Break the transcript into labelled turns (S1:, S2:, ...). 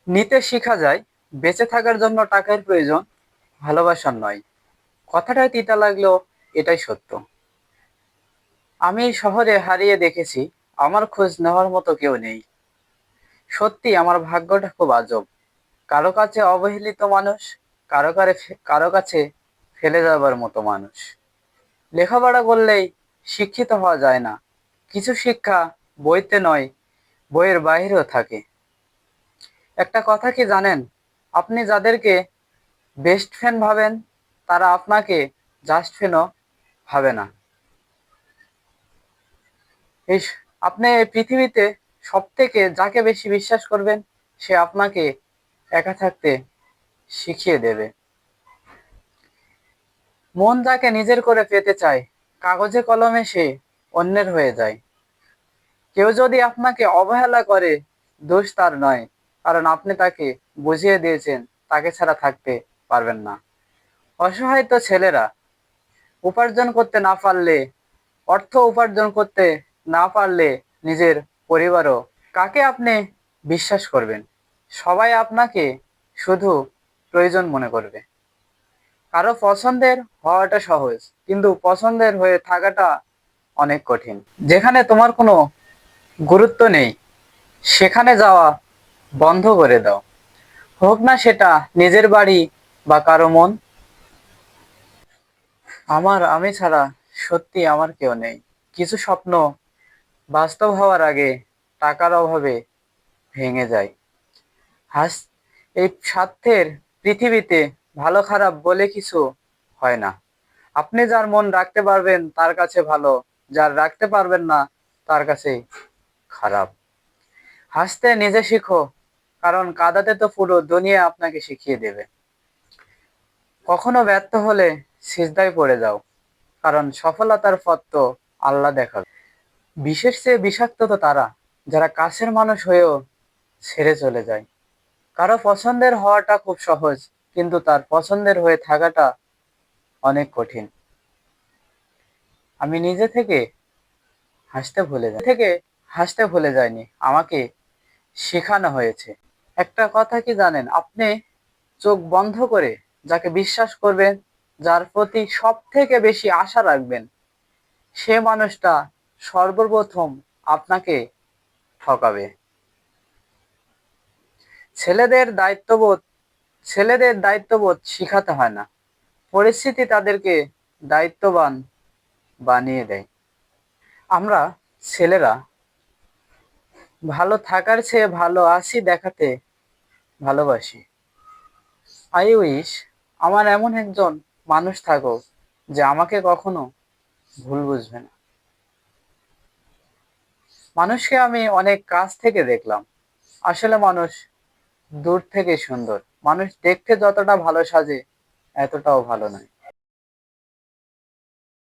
S1: নিতে শেখা যায়, বেঁচে থাকার জন্য টাকার প্রয়োজন, ভালোবাসার নয়। কথাটাই তিতা লাগলেও এটাই সত্য। আমি এই শহরে হারিয়ে দেখেছি আমার খোঁজ নেওয়ার মতো কেউ নেই। সত্যি আমার ভাগ্যটা খুব আজব। কারো কাছে অবহেলিত মানুষ, কারো কাছে ফেলে যাবার মতো মানুষ। লেখাপড়া করলেই শিক্ষিত হওয়া যায় না। কিছু শিক্ষা বইতে নয়, বইয়ের বাইরেও থাকে। একটা কথা কি জানেন, আপনি যাদেরকে বেস্ট ফ্রেন্ড ভাবেন, তারা আপনাকে জাস্ট ফ্রেন্ডও ভাবে না। এই আপনি এই পৃথিবীতে সব থেকে যাকে বেশি বিশ্বাস করবেন, সে আপনাকে একা থাকতে শিখিয়ে দেবে। মন যাকে নিজের করে পেতে চায়, কাগজে কলমে সে অন্যের হয়ে যায়। কেউ যদি আপনাকে অবহেলা করে, দোষ তার নয়, কারণ আপনি তাকে বুঝিয়ে দিয়েছেন তাকে ছাড়া থাকতে পারবেন না। অসহায় তো ছেলেরা, উপার্জন করতে না পারলে, অর্থ উপার্জন করতে না পারলে নিজের পরিবারও, কাকে আপনি বিশ্বাস করবেন? সবাই আপনাকে শুধু প্রয়োজন মনে করবে। কারো পছন্দের হওয়াটা সহজ, কিন্তু পছন্দের হয়ে থাকাটা অনেক কঠিন। যেখানে তোমার কোনো গুরুত্ব নেই, সেখানে যাওয়া বন্ধ করে দাও। হোক না সেটা নিজের বাড়ি বা কারো মন। আমি ছাড়া সত্যি আমার কেউ নেই। কিছু স্বপ্ন বাস্তব হওয়ার আগে টাকার অভাবে ভেঙে যায়। হাস এই স্বার্থের পৃথিবীতে ভালো খারাপ বলে কিছু হয় না। আপনি যার মন রাখতে পারবেন তার কাছে ভালো, যার রাখতে পারবেন না তার কাছে খারাপ। হাসতে নিজে শিখো, কারণ কাঁদাতে তো পুরো দুনিয়া আপনাকে শিখিয়ে দেবে। কখনো ব্যর্থ হলে সিজদায় পড়ে যাও, কারণ সফলতার পথ তো আল্লাহ দেখাবে। বিশেষ চেয়ে বিষাক্ত তো তারা, যারা কাছের মানুষ হয়েও ছেড়ে চলে যায়। কারো পছন্দের হওয়াটা খুব সহজ, কিন্তু তার পছন্দের হয়ে থাকাটা অনেক কঠিন। আমি নিজে থেকে হাসতে ভুলে যাইনি, আমাকে শেখানো হয়েছে। একটা কথা কি জানেন, আপনি চোখ বন্ধ করে যাকে বিশ্বাস করবেন, যার প্রতি সব থেকে বেশি আশা রাখবেন, সে মানুষটা সর্বপ্রথম আপনাকে ঠকাবে। ছেলেদের দায়িত্ববোধ ছেলেদের দায়িত্ববোধ শিখাতে হয় না, পরিস্থিতি তাদেরকে দায়িত্ববান বানিয়ে দেয়। আমরা ছেলেরা ভালো থাকার চেয়ে ভালো আছি দেখাতে ভালোবাসি। আই উইশ আমার এমন একজন মানুষ থাকুক যে আমাকে কখনো ভুল বুঝবে না। মানুষকে আমি অনেক কাছ থেকে দেখলাম, আসলে মানুষ দূর থেকে সুন্দর। মানুষ দেখতে যতটা ভালো সাজে, এতটাও ভালো নয়।